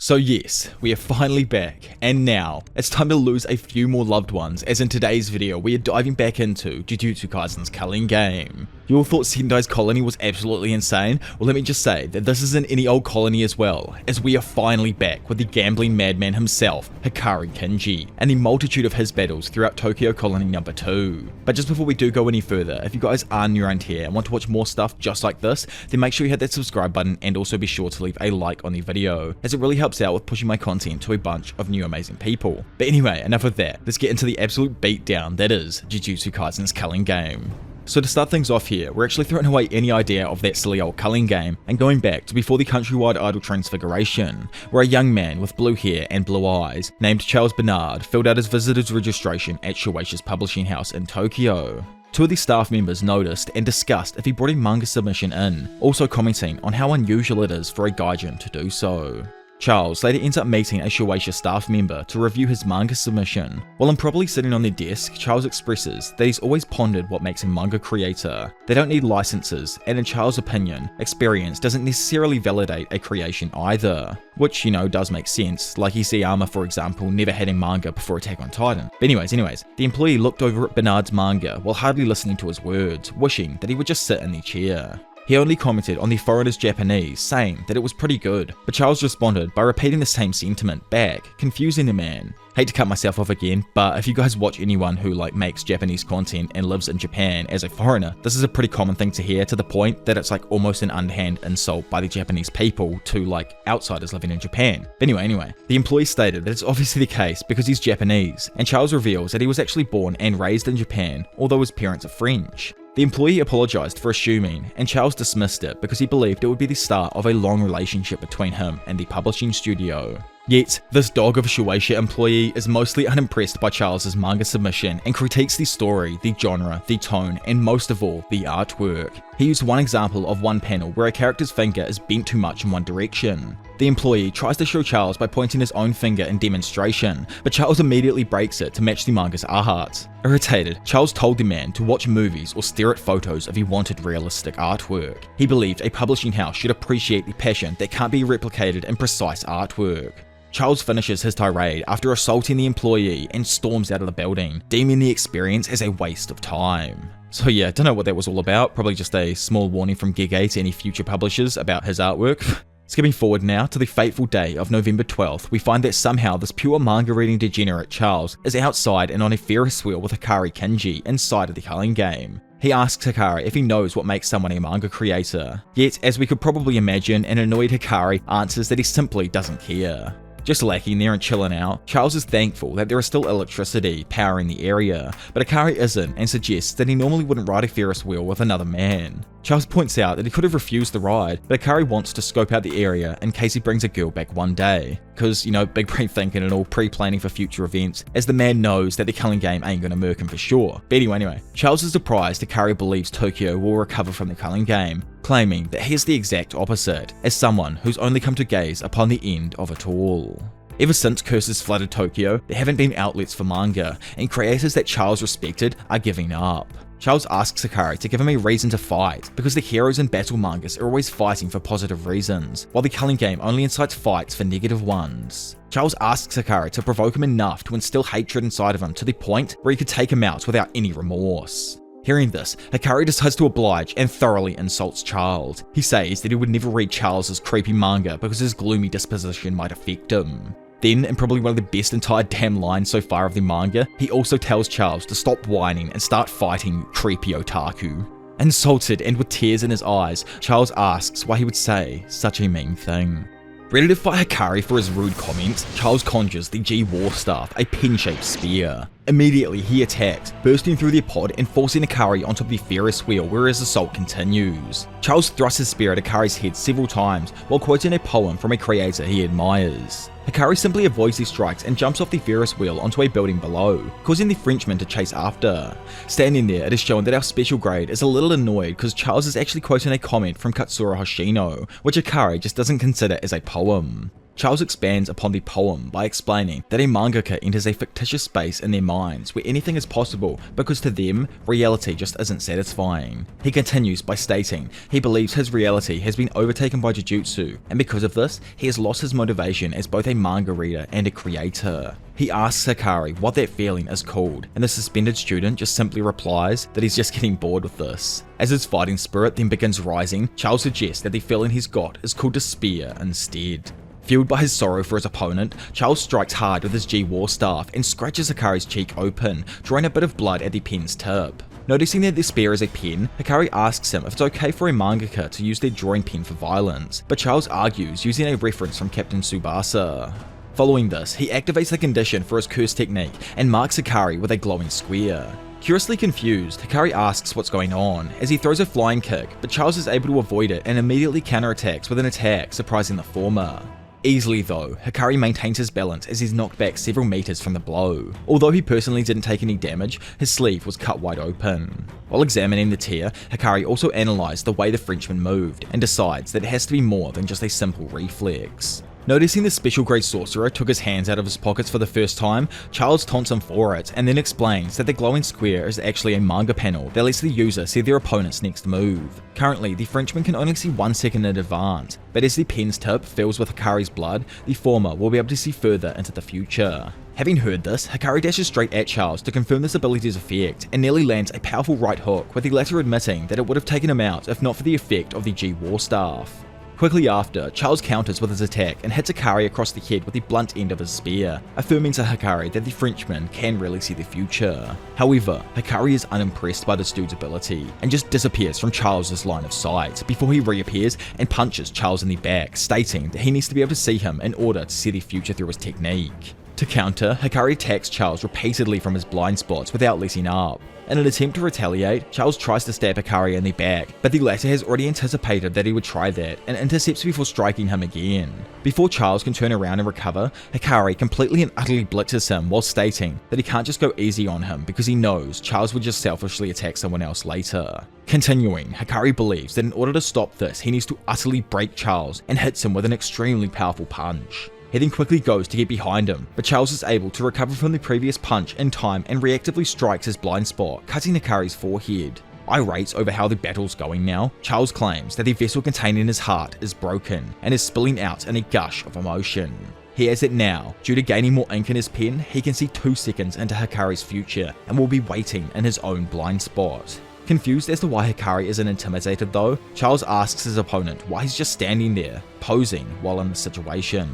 So yes, we are finally back, and now, it's time to lose a few more loved ones, as in today's video we are diving back into Jujutsu Kaisen's culling game. You all thought Sendai's colony was absolutely insane? Well, let me just say that this isn't any old colony as well, as we are finally back with the gambling madman himself, Hakari Kinji, and the multitude of his battles throughout Tokyo Colony number 2. But just before we do go any further, if you guys are new around here and want to watch more stuff just like this, then make sure you hit that subscribe button and also be sure to leave a like on the video, as it really helps out with pushing my content to a bunch of new amazing people. But anyway, enough of that, let's get into the absolute beatdown that is Jujutsu Kaisen's culling game. So to start things off here, we're actually throwing away any idea of that silly old culling game and going back to before the countrywide idol transfiguration, where a young man with blue hair and blue eyes, named Charles Bernard, filled out his visitor's registration at Shueisha's publishing house in Tokyo. Two of the staff members noticed and discussed if he brought a manga submission in, also commenting on how unusual it is for a gaijin to do so. Charles later ends up meeting a Shueisha staff member to review his manga submission. While improbably sitting on their desk, Charles expresses that he's always pondered what makes a manga creator. They don't need licenses, and in Charles' opinion, experience doesn't necessarily validate a creation either. Which, does make sense, like Isayama for example never had a manga before Attack on Titan. But anyways, the employee looked over at Bernard's manga while hardly listening to his words, wishing that he would just sit in the chair. He only commented on the foreigner's Japanese, saying that it was pretty good, but Charles responded by repeating the same sentiment back, confusing the man. Hate to cut myself off again, but if you guys watch anyone who makes Japanese content and lives in Japan as a foreigner, this is a pretty common thing to hear, to the point that it's almost an underhand insult by the Japanese people to outsiders living in Japan. But anyway, the employee stated that it's obviously the case because he's Japanese, and Charles reveals that he was actually born and raised in Japan, although his parents are French. The employee apologized for assuming, and Charles dismissed it because he believed it would be the start of a long relationship between him and the publishing studio. Yet, this dog of a Shueisha employee is mostly unimpressed by Charles' manga submission and critiques the story, the genre, the tone, and most of all, the artwork. He used one example of one panel where a character's finger is bent too much in one direction. The employee tries to show Charles by pointing his own finger in demonstration, but Charles immediately breaks it to match the manga's art. Irritated, Charles told the man to watch movies or stare at photos if he wanted realistic artwork. He believed a publishing house should appreciate the passion that can't be replicated in precise artwork. Charles finishes his tirade after assaulting the employee and storms out of the building, deeming the experience as a waste of time. So yeah, don't know what that was all about, probably just a small warning from Gege to any future publishers about his artwork. Skipping forward now to the fateful day of November 12th, we find that somehow this pure manga reading degenerate Charles is outside and on a Ferris wheel with Hakari Kinji inside of the culling game. He asks Hakari if he knows what makes someone a manga creator. Yet, as we could probably imagine, an annoyed Hakari answers that he simply doesn't care. Just lacking there and chilling out, Charles is thankful that there is still electricity powering the area, but Hakari isn't and suggests that he normally wouldn't ride a Ferris wheel with another man. Charles points out that he could have refused the ride, but Hakari wants to scope out the area in case he brings a girl back one day. Cause, big brain thinking and all pre-planning for future events, as the man knows that the culling game ain't gonna murk him for sure. But anyway, Charles is surprised Hakari believes Tokyo will recover from the culling game, claiming that he is the exact opposite, as someone who's only come to gaze upon the end of it all. Ever since curses flooded Tokyo, there haven't been outlets for manga, and creators that Charles respected are giving up. Charles asks Hakari to give him a reason to fight, because the heroes in battle mangas are always fighting for positive reasons, while the culling game only incites fights for negative ones. Charles asks Hakari to provoke him enough to instill hatred inside of him to the point where he could take him out without any remorse. Hearing this, Hakari decides to oblige and thoroughly insults Charles. He says that he would never read Charles' creepy manga because his gloomy disposition might affect him. Then, in probably one of the best entire damn lines so far of the manga, he also tells Charles to stop whining and start fighting creepy otaku. Insulted and with tears in his eyes, Charles asks why he would say such a mean thing. Ready to fight Hakari for his rude comments, Charles conjures the G-War Staff, a pen-shaped spear. Immediately he attacks, bursting through their pod and forcing Hakari onto the Ferris wheel where his assault continues. Charles thrusts his spear at Hakari's head several times while quoting a poem from a creator he admires. Hakari simply avoids these strikes and jumps off the Ferris wheel onto a building below, causing the Frenchman to chase after. Standing there, it is shown that our special grade is a little annoyed because Charles is actually quoting a comment from Katsura Hoshino, which Hakari just doesn't consider as a poem. Charles expands upon the poem by explaining that a mangaka enters a fictitious space in their minds where anything is possible because to them, reality just isn't satisfying. He continues by stating he believes his reality has been overtaken by Jujutsu, and because of this, he has lost his motivation as both a manga reader and a creator. He asks Hakari what that feeling is called, and the suspended student just simply replies that he's just getting bored with this. As his fighting spirit then begins rising, Charles suggests that the feeling he's got is called despair instead. Fueled by his sorrow for his opponent, Charles strikes hard with his G-War staff and scratches Hakari's cheek open, drawing a bit of blood at the pen's tip. Noticing that the spear is a pen, Hakari asks him if it's okay for a mangaka to use their drawing pen for violence, but Charles argues using a reference from Captain Tsubasa. Following this, he activates the condition for his curse technique and marks Hakari with a glowing square. Curiously confused, Hakari asks what's going on as he throws a flying kick, but Charles is able to avoid it and immediately counterattacks with an attack, surprising the former. Easily though, Hakari maintains his balance as he's knocked back several meters from the blow. Although he personally didn't take any damage, his sleeve was cut wide open. While examining the tear, Hakari also analysed the way the Frenchman moved and decides that it has to be more than just a simple reflex. Noticing the special grade sorcerer took his hands out of his pockets for the first time, Charles taunts him for it and then explains that the glowing square is actually a manga panel that lets the user see their opponent's next move. Currently, the Frenchman can only see 1 second in advance, but as the pen's tip fills with Hakari's blood, the former will be able to see further into the future. Having heard this, Hakari dashes straight at Charles to confirm this ability's effect and nearly lands a powerful right hook, with the latter admitting that it would have taken him out if not for the effect of the G-War staff. Quickly after, Charles counters with his attack and hits Hakari across the head with the blunt end of his spear, affirming to Hakari that the Frenchman can really see the future. However, Hakari is unimpressed by this dude's ability and just disappears from Charles' line of sight before he reappears and punches Charles in the back, stating that he needs to be able to see him in order to see the future through his technique. To counter, Hakari attacks Charles repeatedly from his blind spots without letting up. In an attempt to retaliate, Charles tries to stab Hakari in the back, but the latter has already anticipated that he would try that and intercepts before striking him again. Before Charles can turn around and recover, Hakari completely and utterly blitzes him while stating that he can't just go easy on him because he knows Charles would just selfishly attack someone else later. Continuing, Hakari believes that in order to stop this, he needs to utterly break Charles and hits him with an extremely powerful punch. He then quickly goes to get behind him, but Charles is able to recover from the previous punch in time and reactively strikes his blind spot, cutting Hakari's forehead. Irate over how the battle's going now, Charles claims that the vessel containing his heart is broken and is spilling out in a gush of emotion. He has it now. Due to gaining more ink in his pen, he can see 2 seconds into Hakari's future and will be waiting in his own blind spot. Confused as to why Hakari isn't intimidated though, Charles asks his opponent why he's just standing there, posing while in the situation.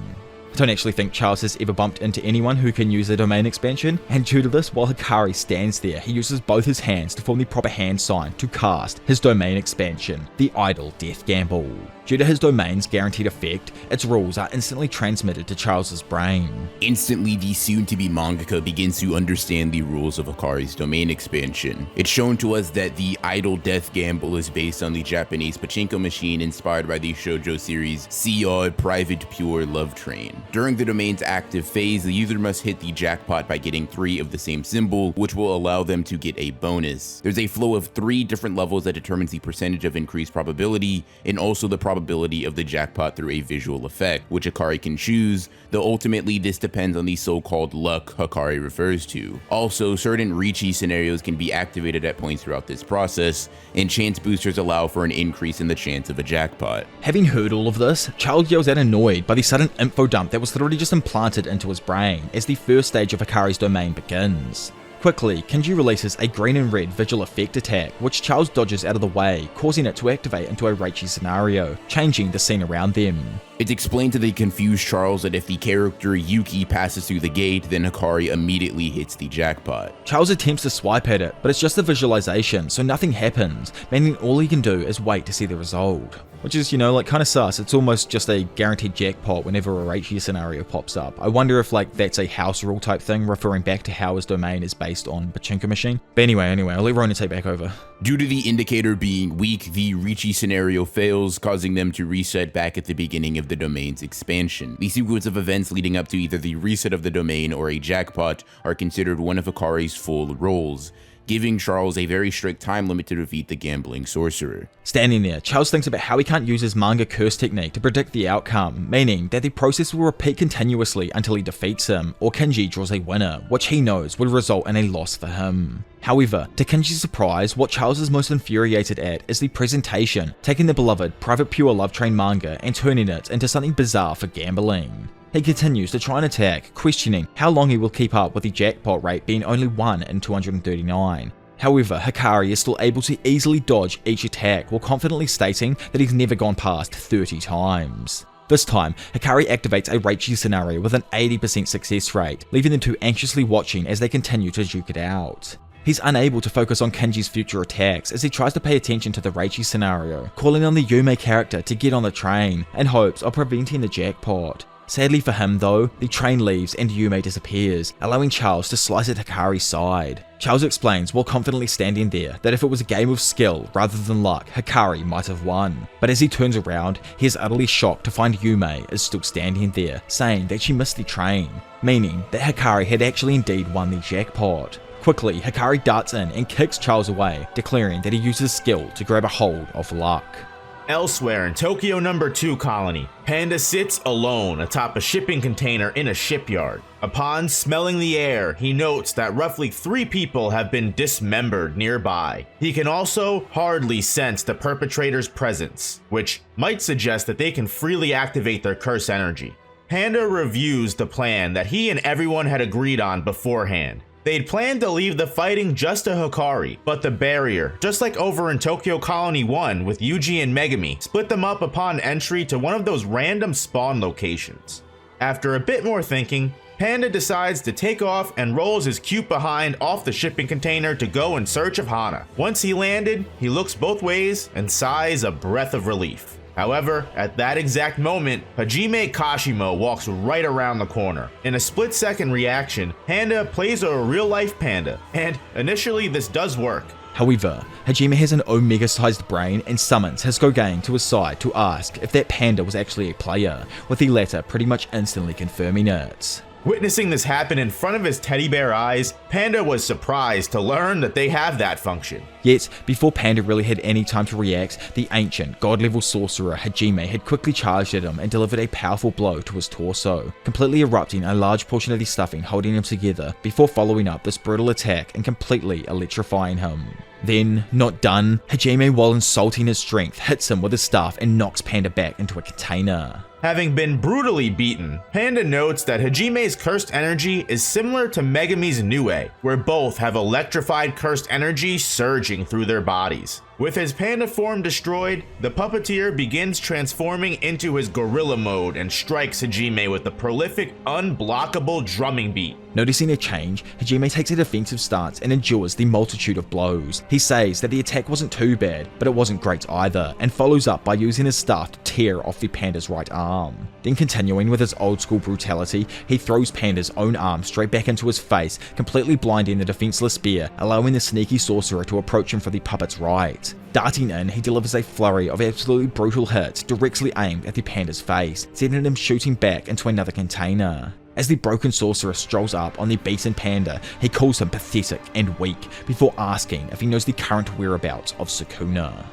I don't actually think Charles has ever bumped into anyone who can use the domain expansion, and due to this, while Hakari stands there, he uses both his hands to form the proper hand sign to cast his domain expansion, the Idle Death Gamble. Due to his domain's guaranteed effect, its rules are instantly transmitted to Charles's brain. Instantly, the soon-to-be mangaka begins to understand the rules of Hakari's domain expansion. It's shown to us that the Idle Death Gamble is based on the Japanese pachinko machine inspired by the shoujo series Seiyuu Private Pure Love Train. During the domain's active phase, the user must hit the jackpot by getting 3 of the same symbol, which will allow them to get a bonus. There's a flow of 3 different levels that determines the percentage of increased probability, and also the probability of the jackpot through a visual effect, which Hakari can choose, though ultimately this depends on the so-called luck Hakari refers to. Also, certain Riichi scenarios can be activated at points throughout this process, and chance boosters allow for an increase in the chance of a jackpot. Having heard all of this, Charles yells out annoyed by the sudden info dump that was literally just implanted into his brain as the first stage of Hakari's domain begins. Quickly, Kinji releases a green and red visual effect attack, which Charles dodges out of the way, causing it to activate into a Riichi scenario, changing the scene around them. It's explained to the confused Charles that if the character Yuki passes through the gate, then Hakari immediately hits the jackpot. Charles attempts to swipe at it, but it's just a visualization, so nothing happens, meaning all he can do is wait to see the result. Which is, like kind of sus. It's almost just a guaranteed jackpot whenever a Riichi scenario pops up. I wonder if that's a house rule type thing, referring back to how his domain is based on pachinko machine. But anyway, I'll let Ronan take back over. Due to the indicator being weak, the Riichi scenario fails, causing them to reset back at the beginning of the domain's expansion. The sequence of events leading up to either the reset of the domain or a jackpot are considered one of Hakari's full rolls. giving Charles a very strict time limit to defeat the gambling sorcerer. Standing there, Charles thinks about how he can't use his manga curse technique to predict the outcome, meaning that the process will repeat continuously until he defeats him, or Kinji draws a winner, which he knows would result in a loss for him. However, to Kinji's surprise, what Charles is most infuriated at is the presentation, taking the beloved Private Pure Love Train manga and turning it into something bizarre for gambling. He continues to try and attack, questioning how long he will keep up with the jackpot rate being only 1 in 239. However, Hakari is still able to easily dodge each attack while confidently stating that he's never gone past 30 times. This time, Hakari activates a Reichi scenario with an 80% success rate, leaving the two anxiously watching as they continue to duke it out. He's unable to focus on Kinji's future attacks as he tries to pay attention to the Reichi scenario, calling on the Yume character to get on the train in hopes of preventing the jackpot. Sadly for him though, the train leaves and Yume disappears, allowing Charles to slice at Hakari's side. Charles explains while confidently standing there that if it was a game of skill rather than luck, Hakari might have won. But as he turns around, he is utterly shocked to find Yume is still standing there, saying that she missed the train, meaning that Hakari had actually indeed won the jackpot. Quickly, Hakari darts in and kicks Charles away, declaring that he uses skill to grab a hold of luck. Elsewhere in Tokyo No. 2 Colony, Panda sits alone atop a shipping container in a shipyard. Upon smelling the air, he notes that roughly 3 people have been dismembered nearby. He can also hardly sense the perpetrator's presence, which might suggest that they can freely activate their curse energy. Panda reviews the plan that he and everyone had agreed on beforehand. They'd planned to leave the fighting just to Hakari, but the barrier, just like over in Tokyo Colony 1 with Yuji and Megami, split them up upon entry to one of those random spawn locations. After a bit more thinking, Panda decides to take off and rolls his cute behind off the shipping container to go in search of Hana. Once he landed, he looks both ways and sighs a breath of relief. However, at that exact moment, Hajime Kashimo walks right around the corner. In a split-second reaction, Panda plays a real-life panda, and initially this does work. However, Hajime has an Omega-sized brain and summons Hisogogen to his side to ask if that panda was actually a player, with the latter pretty much instantly confirming it. Witnessing this happen in front of his teddy bear eyes, Panda was surprised to learn that they have that function. Yet, before Panda really had any time to react, the ancient, god-level sorcerer Hajime had quickly charged at him and delivered a powerful blow to his torso, completely erupting a large portion of the stuffing holding him together before following up this brutal attack and completely electrifying him. Then, not done, Hajime, while insulting his strength, hits him with his staff and knocks Panda back into a container. Having been brutally beaten, Panda notes that Hajime's cursed energy is similar to Megami's Nue, where both have electrified cursed energy surging through their bodies. With his panda form destroyed, the puppeteer begins transforming into his gorilla mode and strikes Hajime with the prolific, unblockable drumming beat. Noticing a change, Hajime takes a defensive stance and endures the multitude of blows. He says that the attack wasn't too bad, but it wasn't great either, and follows up by using his staff to tear off the panda's right arm. Then continuing with his old school brutality, he throws Panda's own arm straight back into his face, completely blinding the defenseless bear, allowing the sneaky sorcerer to approach him for the puppet's right. Darting in, he delivers a flurry of absolutely brutal hits directly aimed at the panda's face, sending him shooting back into another container. As the broken sorcerer strolls up on the beaten panda, he calls him pathetic and weak before asking if he knows the current whereabouts of Sukuna.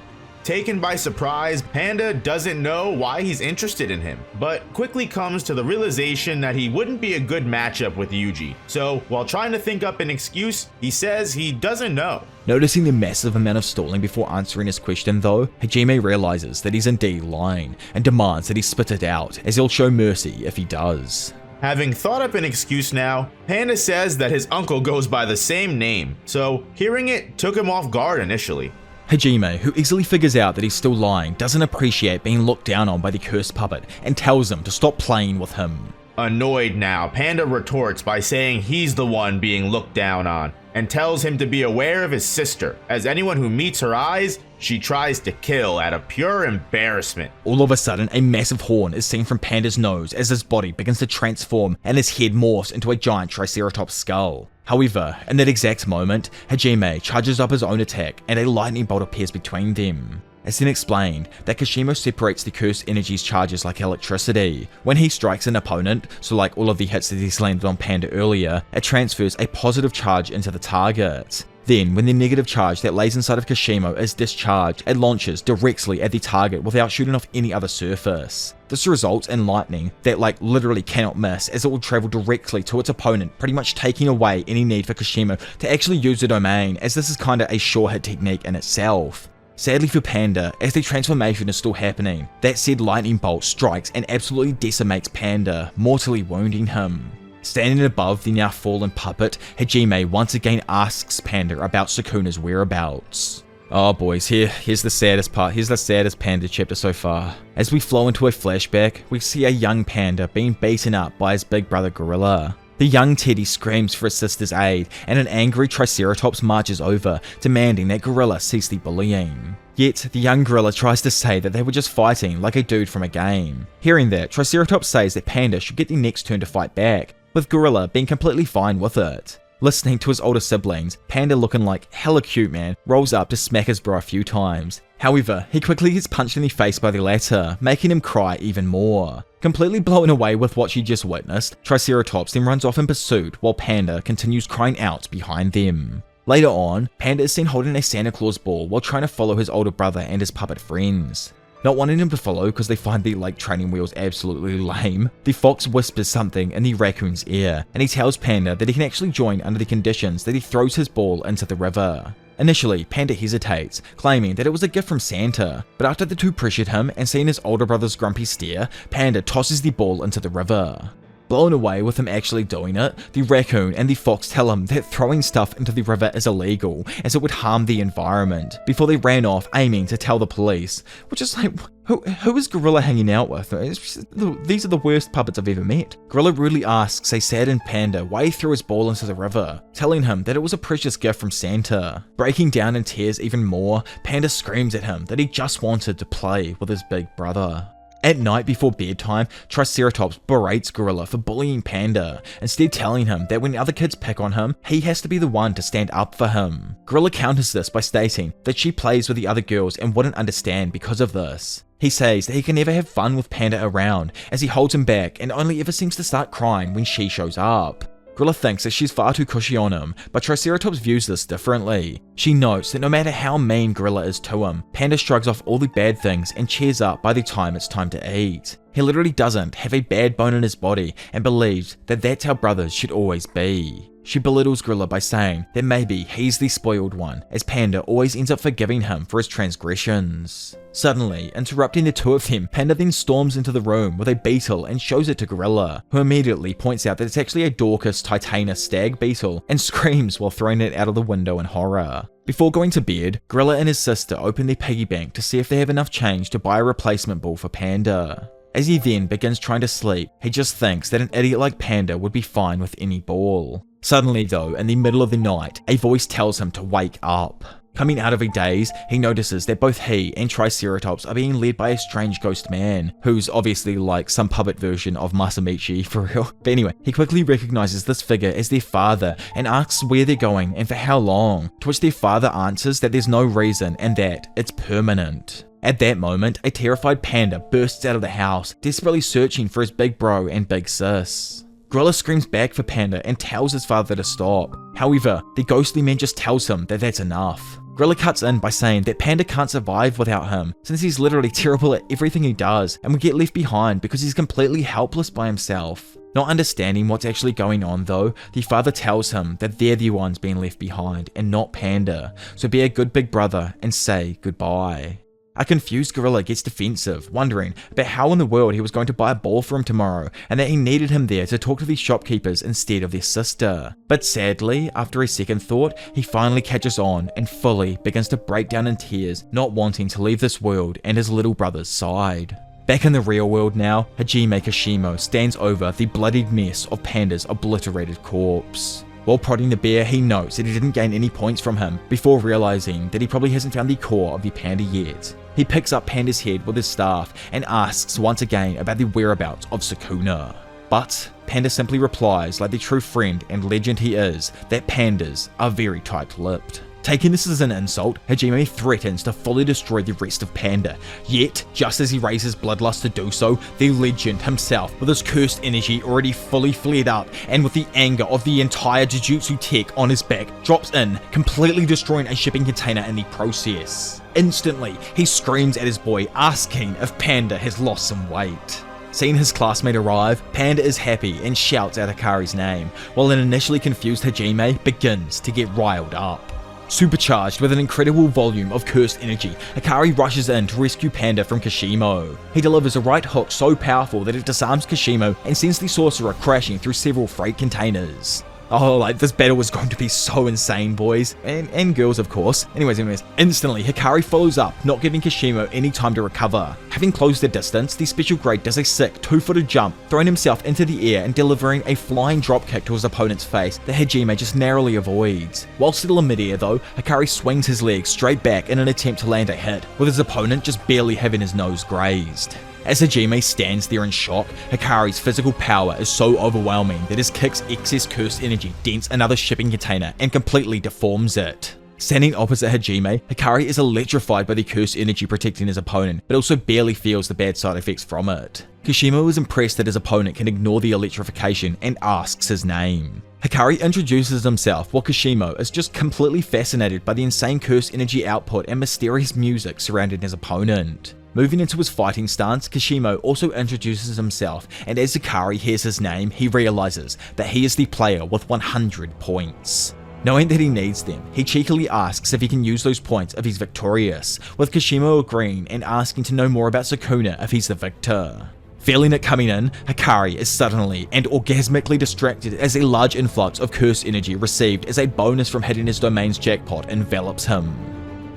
Taken by surprise, Panda doesn't know why he's interested in him, but quickly comes to the realization that he wouldn't be a good matchup with Yuji. So, while trying to think up an excuse, he says he doesn't know. Noticing the massive amount of stalling before answering his question though, Hajime realizes that he's indeed lying, and demands that he spit it out, as he'll show mercy if he does. Having thought up an excuse now, Panda says that his uncle goes by the same name, so hearing it took him off guard initially. Hajime, who easily figures out that he's still lying, doesn't appreciate being looked down on by the cursed puppet and tells him to stop playing with him. Annoyed now, Panda retorts by saying he's the one being looked down on, and tells him to be aware of his sister, as anyone who meets her eyes, she tries to kill out of pure embarrassment. All of a sudden, a massive horn is seen from Panda's nose as his body begins to transform and his head morphs into a giant Triceratops skull. However, in that exact moment, Hajime charges up his own attack and a lightning bolt appears between them. It's then explained that Kashimo separates the cursed energy's charges like electricity. When he strikes an opponent, so like all of the hits that he's landed on Panda earlier, it transfers a positive charge into the target. Then, when the negative charge that lays inside of Kashimo is discharged, it launches directly at the target without shooting off any other surface. This results in lightning that literally cannot miss, as it will travel directly to its opponent, pretty much taking away any need for Kashimo to actually use the domain, as this is kinda a sure hit technique in itself. Sadly for Panda, as the transformation is still happening, that said lightning bolt strikes and absolutely decimates Panda, mortally wounding him. Standing above the now fallen puppet, Hajime once again asks Panda about Sukuna's whereabouts. Oh boys, here's the saddest part. Here's the saddest Panda chapter so far. As we flow into a flashback, we see a young Panda being beaten up by his big brother gorilla. The young Teddy screams for his sister's aid, and an angry Triceratops marches over, demanding that gorilla cease the bullying. Yet, the young gorilla tries to say that they were just fighting like a dude from a game. Hearing that, Triceratops says that Panda should get the next turn to fight back, with gorilla being completely fine with it. Listening to his older siblings, Panda, looking like hella cute man, rolls up to smack his bro a few times. However, he quickly gets punched in the face by the latter, making him cry even more. Completely blown away with what she just witnessed, Triceratops then runs off in pursuit while Panda continues crying out behind them. Later on, Panda is seen holding a Santa Claus ball while trying to follow his older brother and his puppet friends. Not wanting him to follow because they find the training wheels absolutely lame, the fox whispers something in the raccoon's ear, and he tells Panda that he can actually join under the conditions that he throws his ball into the river. Initially, Panda hesitates, claiming that it was a gift from Santa, but after the two pressured him and seeing his older brother's grumpy stare, Panda tosses the ball into the river. Blown away with him actually doing it, the raccoon and the fox tell him that throwing stuff into the river is illegal, as it would harm the environment, before they ran off aiming to tell the police, which is who is Gorilla hanging out with? These are the worst puppets I've ever met. Gorilla rudely asks a saddened Panda why he threw his ball into the river, telling him that it was a precious gift from Santa. Breaking down in tears even more, Panda screams at him that he just wanted to play with his big brother. At night before bedtime, Triceratops berates Gorilla for bullying Panda, instead telling him that when other kids pick on him, he has to be the one to stand up for him. Gorilla counters this by stating that she plays with the other girls and wouldn't understand because of this. He says that he can never have fun with Panda around, as he holds him back and only ever seems to start crying when she shows up. Gorilla thinks that she's far too cushy on him, but Triceratops views this differently. She notes that no matter how mean Gorilla is to him, Panda shrugs off all the bad things and cheers up by the time it's time to eat. He literally doesn't have a bad bone in his body and believes that that's how brothers should always be. She belittles Gorilla by saying that maybe he's the spoiled one, as Panda always ends up forgiving him for his transgressions. Suddenly, interrupting the two of them, Panda then storms into the room with a beetle and shows it to Gorilla, who immediately points out that it's actually a Dorcas titanus stag beetle and screams while throwing it out of the window in horror. Before going to bed, Gorilla and his sister open their piggy bank to see if they have enough change to buy a replacement ball for Panda. As he then begins trying to sleep, he just thinks that an idiot like Panda would be fine with any ball. Suddenly though, in the middle of the night, a voice tells him to wake up. Coming out of a daze, he notices that both he and Triceratops are being led by a strange ghost man, who's obviously like some puppet version of Masamichi for real. But anyway, he quickly recognizes this figure as their father and asks where they're going and for how long, to which their father answers that there's no reason and that it's permanent. At that moment, a terrified Panda bursts out of the house, desperately searching for his big bro and big sis. Gorilla screams back for Panda and tells his father to stop. However, the ghostly man just tells him that that's enough. Gorilla cuts in by saying that Panda can't survive without him, since he's literally terrible at everything he does and will get left behind because he's completely helpless by himself. Not understanding what's actually going on though, the father tells him that they're the ones being left behind and not Panda, so be a good big brother and say goodbye. A confused Gorilla gets defensive, wondering about how in the world he was going to buy a ball for him tomorrow, and that he needed him there to talk to these shopkeepers instead of their sister. But sadly, after a second thought, he finally catches on and fully begins to break down in tears, not wanting to leave this world and his little brother's side. Back in the real world now, Hajime Kashimo stands over the bloodied mess of Panda's obliterated corpse. While prodding the bear, he notes that he didn't gain any points from him, before realizing that he probably hasn't found the core of the panda yet. He picks up Panda's head with his staff and asks once again about the whereabouts of Sukuna. But Panda simply replies, like the true friend and legend he is, that pandas are very tight-lipped. Taking this as an insult, Hajime threatens to fully destroy the rest of Panda, yet, just as he raises bloodlust to do so, the legend himself, with his cursed energy already fully flared up, and with the anger of the entire Jujutsu tech on his back, drops in, completely destroying a shipping container in the process. Instantly, he screams at his boy, asking if Panda has lost some weight. Seeing his classmate arrive, Panda is happy and shouts out Hakari's name, while an initially confused Hajime begins to get riled up. Supercharged with an incredible volume of cursed energy, Hakari rushes in to rescue Panda from Kashimo. He delivers a right hook so powerful that it disarms Kashimo and sends the sorcerer crashing through several freight containers. Oh, like, this battle was going to be so insane, boys. And girls, of course. Anyways, instantly, Hakari follows up, not giving Kashimo any time to recover. Having closed the distance, the special grade does a sick 2-footed jump, throwing himself into the air and delivering a flying dropkick to his opponent's face that Hajime just narrowly avoids. While still in midair though, Hakari swings his leg straight back in an attempt to land a hit, with his opponent just barely having his nose grazed. As Hajime stands there in shock, Hakari's physical power is so overwhelming that his kick's excess cursed energy dents another shipping container and completely deforms it. Standing opposite Hajime, Hakari is electrified by the cursed energy protecting his opponent, but also barely feels the bad side effects from it. Kashimo is impressed that his opponent can ignore the electrification and asks his name. Hakari introduces himself while Kashimo is just completely fascinated by the insane cursed energy output and mysterious music surrounding his opponent. Moving into his fighting stance, Kashimo also introduces himself, and as Hakari hears his name, he realizes that he is the player with 100 points. Knowing that he needs them, he cheekily asks if he can use those points if he's victorious, with Kashimo agreeing and asking to know more about Sukuna if he's the victor. Feeling it coming in, Hakari is suddenly and orgasmically distracted as a large influx of cursed energy received as a bonus from hitting his domain's jackpot envelops him.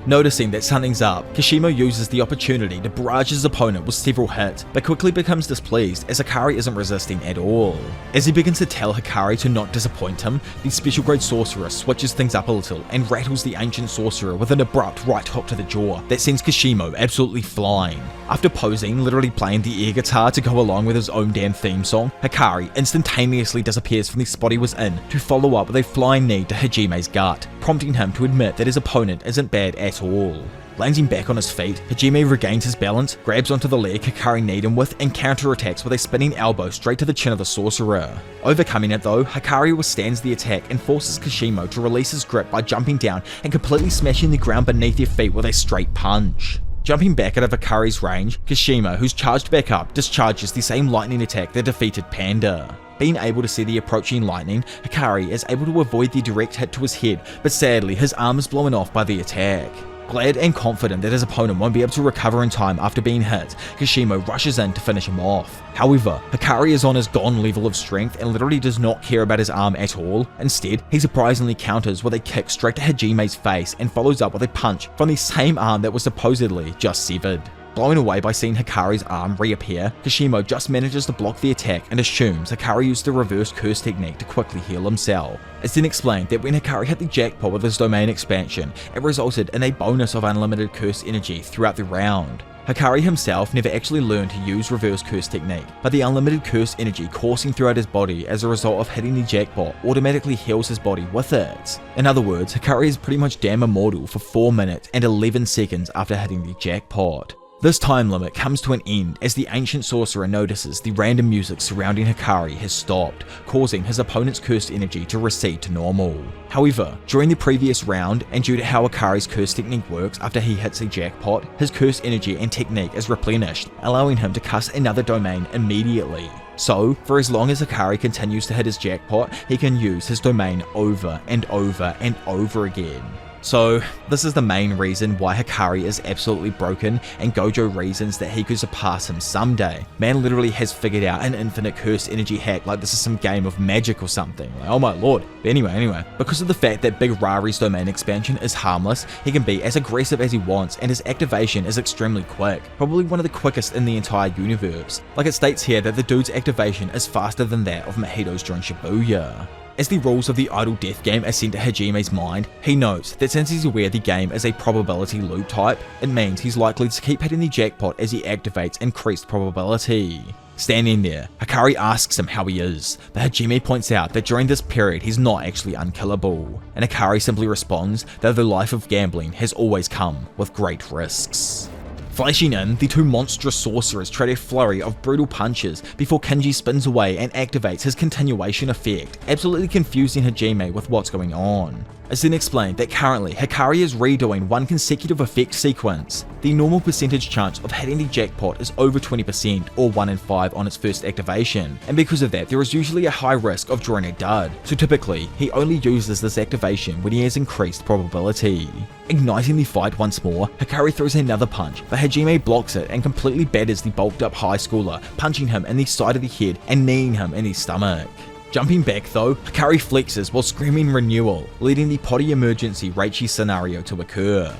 Noticing that something's up, Kashimo uses the opportunity to barrage his opponent with several hits, but quickly becomes displeased as Hakari isn't resisting at all. As he begins to tell Hakari to not disappoint him, the special grade sorcerer switches things up a little and rattles the ancient sorcerer with an abrupt right hook to the jaw that sends Kashimo absolutely flying. After posing, literally playing the air guitar to go along with his own damn theme song, Hakari instantaneously disappears from the spot he was in to follow up with a flying knee to Hajime's gut, prompting him to admit that his opponent isn't bad at all. Landing back on his feet, Hajime regains his balance, grabs onto the leg Hakari kneed him with, and counterattacks with a spinning elbow straight to the chin of the sorcerer. Overcoming it though, Hakari withstands the attack and forces Kashimo to release his grip by jumping down and completely smashing the ground beneath their feet with a straight punch. Jumping back out of Hakari's range, Kashimo, who's charged back up, discharges the same lightning attack that defeated Panda. Being able to see the approaching lightning, Hakari is able to avoid the direct hit to his head, but sadly his arm is blown off by the attack. Glad and confident that his opponent won't be able to recover in time after being hit, Kashimo rushes in to finish him off. However, Hakari is on his gone level of strength and literally does not care about his arm at all. Instead, he surprisingly counters with a kick straight to Hajime's face and follows up with a punch from the same arm that was supposedly just severed. Blown away by seeing Hakari's arm reappear, Kashimo just manages to block the attack and assumes Hakari used the reverse curse technique to quickly heal himself. It's then explained that when Hakari hit the jackpot with his domain expansion, it resulted in a bonus of unlimited curse energy throughout the round. Hakari himself never actually learned to use reverse curse technique, but the unlimited curse energy coursing throughout his body as a result of hitting the jackpot automatically heals his body with it. In other words, Hakari is pretty much damn immortal for 4 minutes and 11 seconds after hitting the jackpot. This time limit comes to an end as the ancient sorcerer notices the random music surrounding Hakari has stopped, causing his opponent's cursed energy to recede to normal. However, during the previous round, and due to how Hakari's curse technique works after he hits a jackpot, his curse energy and technique is replenished, allowing him to cast another domain immediately. So, for as long as Hakari continues to hit his jackpot, he can use his domain over and over and over again. So, this is the main reason why Hakari is absolutely broken, and Gojo reasons that he could surpass him someday. Man literally has figured out an infinite curse energy hack like this is some game of magic or something. Like, oh my lord. But anyway, because of the fact that Big Rari's domain expansion is harmless, he can be as aggressive as he wants, and his activation is extremely quick. Probably one of the quickest in the entire universe. Like it states here that the dude's activation is faster than that of Mahito's during Shibuya. As the rules of the idle death game are sent to Hajime's mind, he notes that since he's aware the game is a probability loot type, it means he's likely to keep hitting the jackpot as he activates increased probability. Standing there, Hakari asks him how he is, but Hajime points out that during this period he's not actually unkillable, and Hakari simply responds that the life of gambling has always come with great risks. Flashing in, the two monstrous sorcerers trade a flurry of brutal punches before Kinji spins away and activates his continuation effect, absolutely confusing Hajime with what's going on. It's then explained that currently Hakari is redoing one consecutive effect sequence. The normal percentage chance of hitting the jackpot is over 20% or 1 in 5 on its first activation, and because of that there is usually a high risk of drawing a dud, so typically he only uses this activation when he has increased probability. Igniting the fight once more, Hakari throws another punch, but Hajime blocks it and completely batters the bulked up high schooler, punching him in the side of the head and kneeing him in the stomach. Jumping back though, Hakari flexes while screaming renewal, leading the potty emergency Reichi scenario to occur.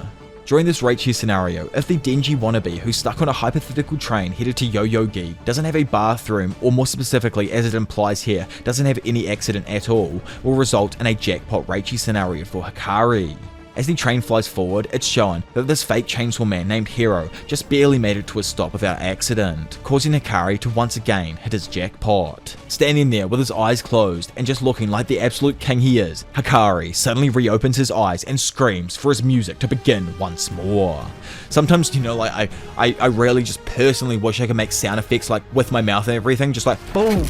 During this Reichi scenario, if the Denji wannabe who's stuck on a hypothetical train headed to Yoyogi doesn't have a bathroom, or more specifically as it implies here, doesn't have any accident at all, will result in a jackpot Reichi scenario for Hakari. As the train flies forward, it's shown that this fake chainsaw man named Hero just barely made it to a stop without accident, causing Hakari to once again hit his jackpot. Standing there with his eyes closed and just looking like the absolute king he is, Hakari suddenly reopens his eyes and screams for his music to begin once more. Sometimes, you know, like I really just personally wish I could make sound effects like with my mouth and everything, just like boom.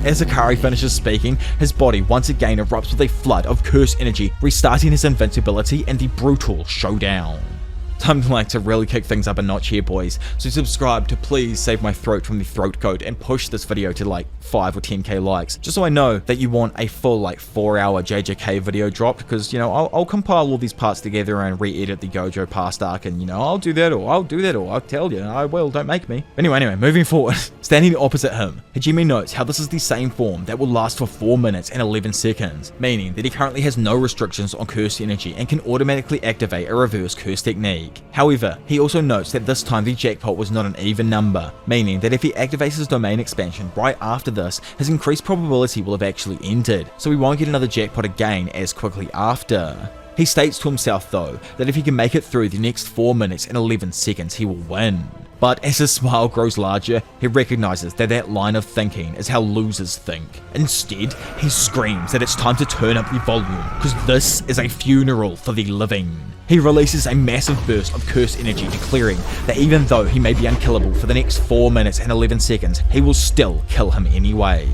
As Hakari finishes speaking, his body once again erupts with a flood of curse energy, restarting his invincibility and the brutal showdown. Time to really kick things up a notch here, boys, so subscribe to please save my throat from the throat goat and push this video to like 5 or 10k likes, just so I know that you want a full 4-hour JJK video dropped, because you know I'll compile all these parts together and re-edit the Gojo past arc, and you know I'll do that or I'll tell you I will, don't make me. Anyway, moving forward. Standing opposite him, Hajime notes how this is the same form that will last for 4 minutes and 11 seconds, meaning that he currently has no restrictions on curse energy and can automatically activate a reverse curse technique. However, he also notes that this time the jackpot was not an even number, meaning that if he activates his domain expansion right after this, his increased probability will have actually ended, so he won't get another jackpot again as quickly after. He states to himself though, that if he can make it through the next 4 minutes and 11 seconds he will win. But as his smile grows larger, he recognizes that that line of thinking is how losers think. Instead, he screams that it's time to turn up the volume, because this is a funeral for the living. He releases a massive burst of curse energy, declaring that even though he may be unkillable for the next 4 minutes and 11 seconds, he will still kill him anyway.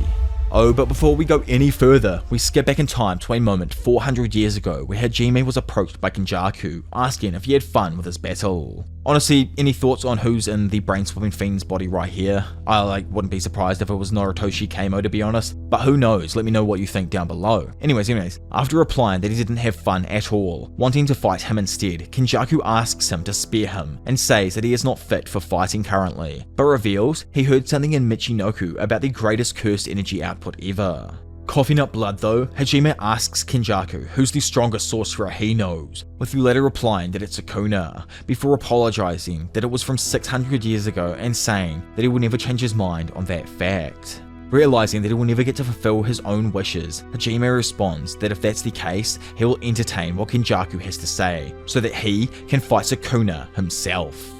Oh, but before we go any further, we skip back in time to a moment 400 years ago where Hajime was approached by Kenjaku, asking if he had fun with his battle. Honestly, any thoughts on who's in the brain-swapping fiend's body right here? I wouldn't be surprised if it was Narutoshi Keimo, to be honest, but who knows, let me know what you think down below. Anyways, after replying that he didn't have fun at all, wanting to fight him instead, Kenjaku asks him to spare him and says that he is not fit for fighting currently, but reveals he heard something in Michinoku about the greatest cursed energy output ever. Coughing up blood though, Hajime asks Kenjaku who's the strongest sorcerer he knows, with the latter replying that it's Sukuna, before apologizing that it was from 600 years ago and saying that he will never change his mind on that fact. Realizing that he will never get to fulfill his own wishes, Hajime responds that if that's the case, he will entertain what Kenjaku has to say, so that he can fight Sukuna himself.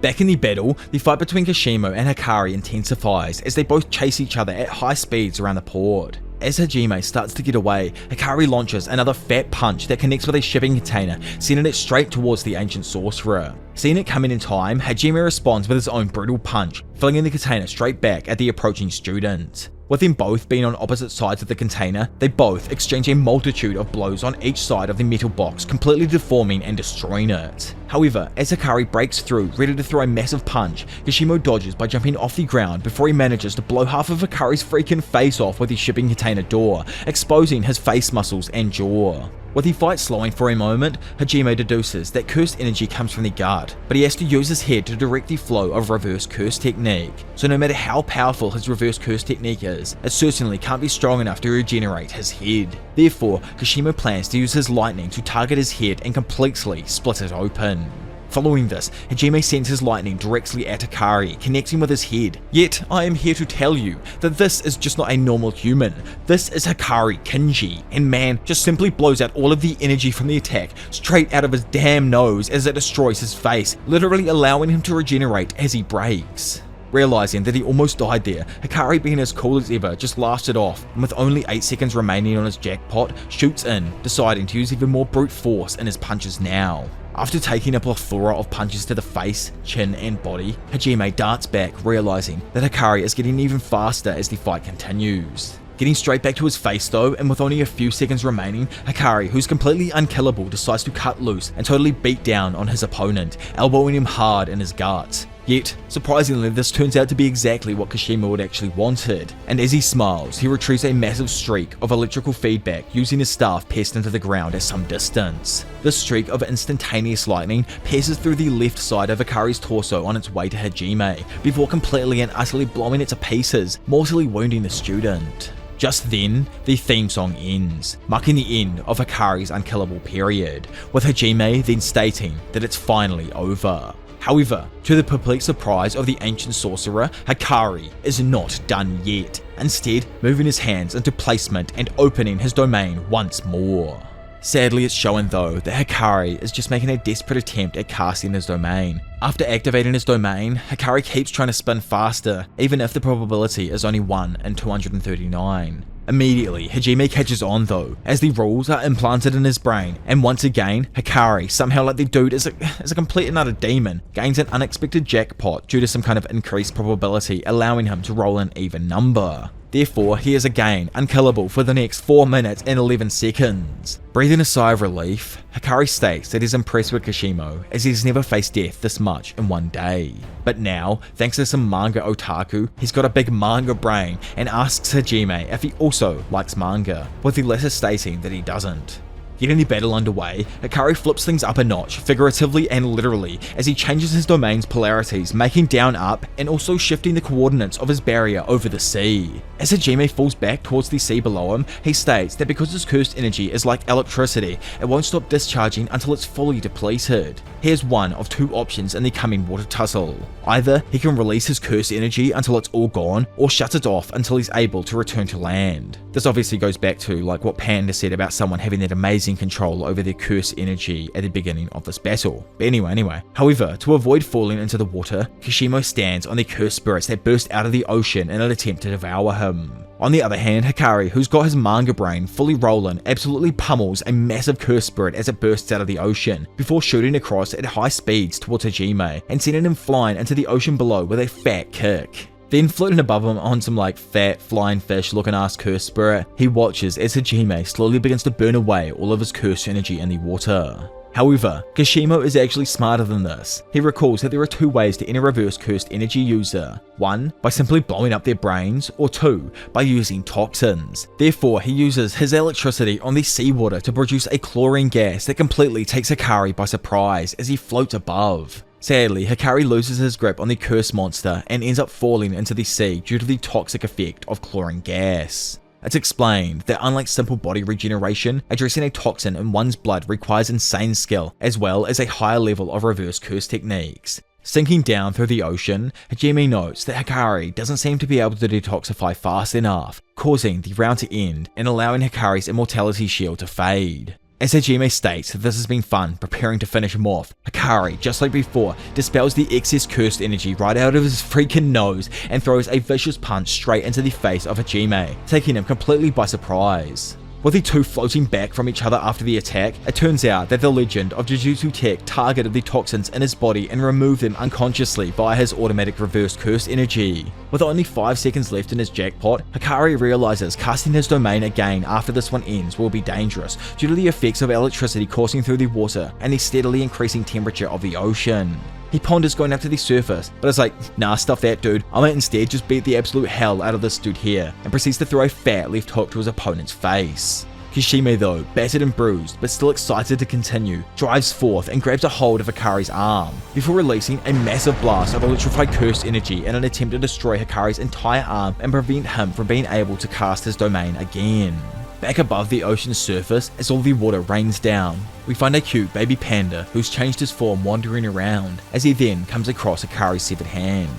Back in the battle, the fight between Kashimo and Hakari intensifies as they both chase each other at high speeds around the port. As Hajime starts to get away, Hakari launches another fat punch that connects with a shipping container, sending it straight towards the ancient sorcerer. Seeing it coming in time, Hajime responds with his own brutal punch, flinging the container straight back at the approaching student. With them both being on opposite sides of the container, they both exchange a multitude of blows on each side of the metal box, completely deforming and destroying it. However, as Hakari breaks through, ready to throw a massive punch, Kashimo dodges by jumping off the ground before he manages to blow half of Hakari's freaking face off with the shipping container door, exposing his face muscles and jaw. With the fight slowing for a moment, Hajime deduces that cursed energy comes from the guard, but he has to use his head to direct the flow of reverse curse technique. So no matter how powerful his reverse curse technique is, it certainly can't be strong enough to regenerate his head. Therefore, Kashimo plans to use his lightning to target his head and completely split it open. Following this, Hajime sends his lightning directly at Hakari, connecting with his head. Yet, I am here to tell you that this is just not a normal human. This is Hakari Kinji, and man just simply blows out all of the energy from the attack straight out of his damn nose as it destroys his face, literally allowing him to regenerate as he breaks. Realizing that he almost died there, Hakari, being as cool as ever, just laughs it off, and with only 8 seconds remaining on his jackpot, shoots in, deciding to use even more brute force in his punches now. After taking a plethora of punches to the face, chin and body, Hajime darts back, realizing that Hakari is getting even faster as the fight continues. Getting straight back to his face though, and with only a few seconds remaining, Hakari, who's completely unkillable, decides to cut loose and totally beat down on his opponent, elbowing him hard in his guts. Yet, surprisingly, this turns out to be exactly what Kashimo had actually wanted, and as he smiles, he retrieves a massive streak of electrical feedback using his staff pierced into the ground at some distance. This streak of instantaneous lightning pierces through the left side of Hakari's torso on its way to Hajime, before completely and utterly blowing it to pieces, mortally wounding the student. Just then, the theme song ends, marking the end of Hakari's unkillable period, with Hajime then stating that it's finally over. However, to the perplexed surprise of the ancient sorcerer, Hakari is not done yet, instead moving his hands into placement and opening his domain once more. Sadly, it's shown though that Hakari is just making a desperate attempt at casting his domain. After activating his domain, Hakari keeps trying to spin faster, even if the probability is only 1 in 239. Immediately, Hajime catches on though, as the rules are implanted in his brain, and once again, Hakari, somehow like the dude is a complete and utter demon, gains an unexpected jackpot due to some kind of increased probability, allowing him to roll an even number. Therefore, he is again unkillable for the next 4 minutes and 11 seconds. Breathing a sigh of relief, Hakari states that he's impressed with Kashimo, as he's never faced death this much in one day. But now, thanks to some manga otaku, he's got a big manga brain and asks Hajime if he also likes manga, with the latter stating that he doesn't. Getting the battle underway, Hakari flips things up a notch, figuratively and literally, as he changes his domain's polarities, making down up and also shifting the coordinates of his barrier over the sea. As Hajime falls back towards the sea below him, he states that because his cursed energy is like electricity, it won't stop discharging until it's fully depleted. Here's one of 2 options in the coming water tussle. Either he can release his cursed energy until it's all gone, or shut it off until he's able to return to land. This obviously goes back to like what Panda said about someone having that amazing control over their cursed energy at the beginning of this battle. But anyway. However, to avoid falling into the water, Kashimo stands on the cursed spirits that burst out of the ocean in an attempt to devour him. On the other hand, Hakari, who's got his manga brain fully rolling, absolutely pummels a massive cursed spirit as it bursts out of the ocean, before shooting across at high speeds towards Hajime and sending him flying into the ocean below with a fat kick. Then floating above him on some like fat flying fish looking ass cursed spirit, he watches as Hajime slowly begins to burn away all of his cursed energy in the water. However, Kashimo is actually smarter than this. He recalls that there are 2 ways to end a reverse cursed energy user. 1, by simply blowing up their brains, or 2, by using toxins. Therefore, he uses his electricity on the seawater to produce a chlorine gas that completely takes Hakari by surprise as he floats above. Sadly, Hakari loses his grip on the cursed monster and ends up falling into the sea due to the toxic effect of chlorine gas. It's explained that unlike simple body regeneration, addressing a toxin in one's blood requires insane skill, as well as a higher level of reverse curse techniques. Sinking down through the ocean, Hajime notes that Hakari doesn't seem to be able to detoxify fast enough, causing the round to end and allowing Hakari's immortality shield to fade. As Hajime states that this has been fun preparing to finish him off, Hakari, just like before, dispels the excess cursed energy right out of his freaking nose and throws a vicious punch straight into the face of Hajime, taking him completely by surprise. With the 2 floating back from each other after the attack, it turns out that the legend of Jujutsu Tech targeted the toxins in his body and removed them unconsciously via his automatic reverse curse energy. With only 5 seconds left in his jackpot, Hakari realizes casting his domain again after this one ends will be dangerous due to the effects of electricity coursing through the water and the steadily increasing temperature of the ocean. He ponders going up to the surface, but is like, nah, stuff that dude, I might instead just beat the absolute hell out of this dude here, and proceeds to throw a fat left hook to his opponent's face. Kashimo though, battered and bruised, but still excited to continue, drives forth and grabs a hold of Hakari's arm, before releasing a massive blast of electrified cursed energy in an attempt to destroy Hakari's entire arm and prevent him from being able to cast his domain again. Back above the ocean's surface, as all the water rains down, we find a cute baby panda who's changed his form wandering around, as he then comes across Hakari's severed hand.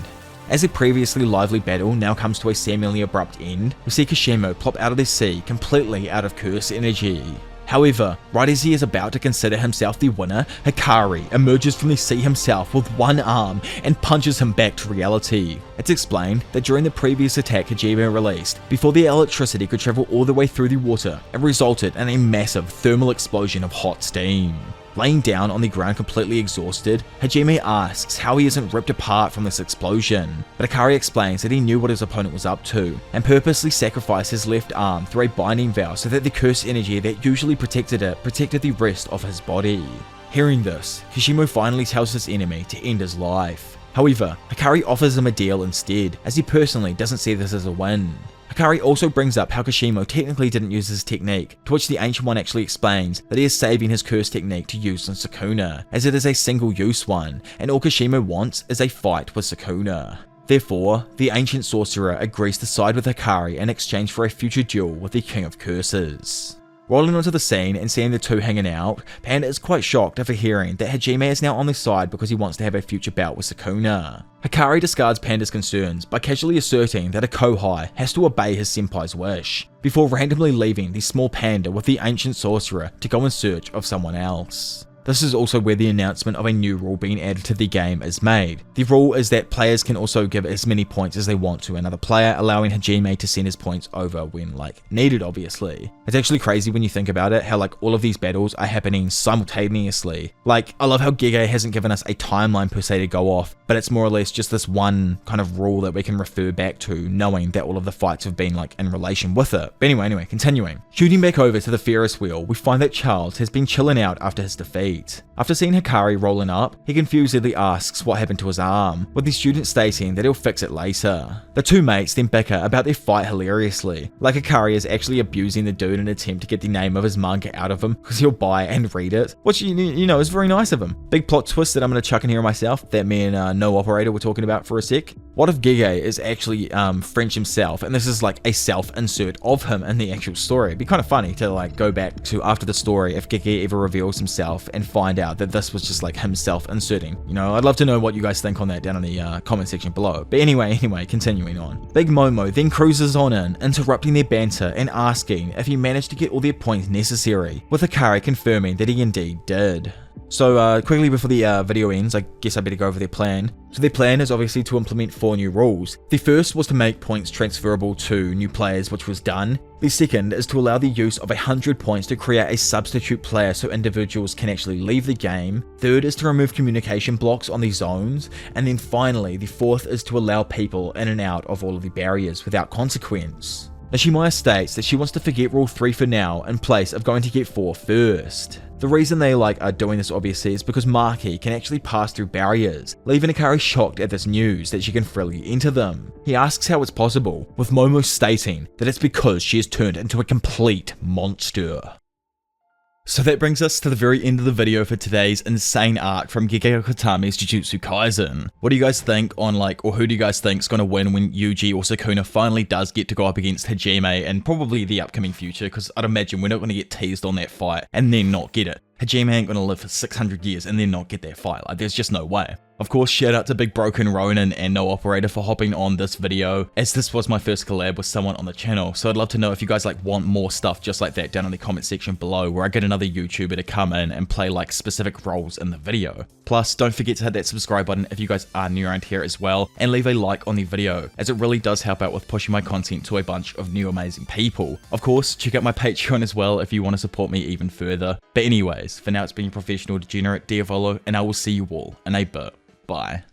As a previously lively battle now comes to a seemingly abrupt end, we see Kashimo plop out of the sea completely out of curse energy. However, right as he is about to consider himself the winner, Hakari emerges from the sea himself with one arm and punches him back to reality. It's explained that during the previous attack Hajime released, before the electricity could travel all the way through the water, it resulted in a massive thermal explosion of hot steam. Laying down on the ground completely exhausted, Hajime asks how he isn't ripped apart from this explosion, but Hakari explains that he knew what his opponent was up to, and purposely sacrificed his left arm through a binding vow so that the curse energy that usually protected it protected the rest of his body. Hearing this, Kashimo finally tells his enemy to end his life. However, Hakari offers him a deal instead, as he personally doesn't see this as a win. Hakari also brings up how Kashimo technically didn't use his technique, to which the Ancient One actually explains that he is saving his curse technique to use on Sukuna, as it is a single-use one, and all Kashimo wants is a fight with Sukuna. Therefore, the Ancient Sorcerer agrees to side with Hakari in exchange for a future duel with the King of Curses. Rolling onto the scene and seeing the two hanging out, Panda is quite shocked after hearing that Hajime is now on their side because he wants to have a future bout with Sukuna. Hakari discards Panda's concerns by casually asserting that a Kohai has to obey his senpai's wish, before randomly leaving the small panda with the Ancient Sorcerer to go in search of someone else. This is also where the announcement of a new rule being added to the game is made. The rule is that players can also give as many points as they want to another player, allowing Hajime to send his points over when needed, obviously. It's actually crazy when you think about it, how all of these battles are happening simultaneously. I love how Gege hasn't given us a timeline per se to go off, but it's more or less just this one kind of rule that we can refer back to, knowing that all of the fights have been in relation with it. But anyway, continuing. Shooting back over to the Ferris wheel, we find that Charles has been chilling out after his defeat. After seeing Hakari rolling up, he confusedly asks what happened to his arm, with the student stating that he'll fix it later. The two mates then bicker about their fight hilariously, like Hakari is actually abusing the dude in an attempt to get the name of his manga out of him because he'll buy and read it, which you know is very nice of him. Big plot twist that I'm going to chuck in here myself that me and No Operator were talking about for a sec. What if Gege is actually French himself, and this is a self-insert of him in the actual story? It'd be kind of funny to go back to after the story if Gege ever reveals himself and find out that this was just himself inserting. I'd love to know what you guys think on that down in the comment section below. But anyway, continuing on. Big Momo then cruises on in, interrupting their banter and asking if he managed to get all their points necessary, with Hakari confirming that he indeed did. So quickly before the video ends, I guess I better go over their plan. So their plan is obviously to implement 4 new rules. The first was to make points transferable to new players, which was done. The second is to allow the use of 100 points to create a substitute player so individuals can actually leave the game. Third is to remove communication blocks on the zones. And then finally, the fourth is to allow people in and out of all of the barriers without consequence. Nishimiya states that she wants to forget rule 3 for now in place of going to get 4 first. The reason they are doing this obviously is because Maki can actually pass through barriers, leaving Hakari shocked at this news that she can freely enter them. He asks how it's possible, with Momo stating that it's because she has turned into a complete monster. So that brings us to the very end of the video for today's insane arc from Gege Okatami's Jujutsu Kaisen. What do you guys think on or who do you guys think is going to win when Yuji or Sukuna finally does get to go up against Hajime and probably the upcoming future, because I'd imagine we're not going to get teased on that fight and then not get it. Hajime ain't going to live for 600 years and then not get that fight, there's just no way. Of course, shout out to Big Broken Ronin and No Operator for hopping on this video, as this was my first collab with someone on the channel, so I'd love to know if you guys want more stuff just like that down in the comment section below, where I get another YouTuber to come in and play specific roles in the video. Plus, don't forget to hit that subscribe button if you guys are new around here as well, and leave a like on the video, as it really does help out with pushing my content to a bunch of new amazing people. Of course, check out my Patreon as well if you want to support me even further. But anyways, for now it's been your professional degenerate Diavolo, and I will see you all in a bit. Bye.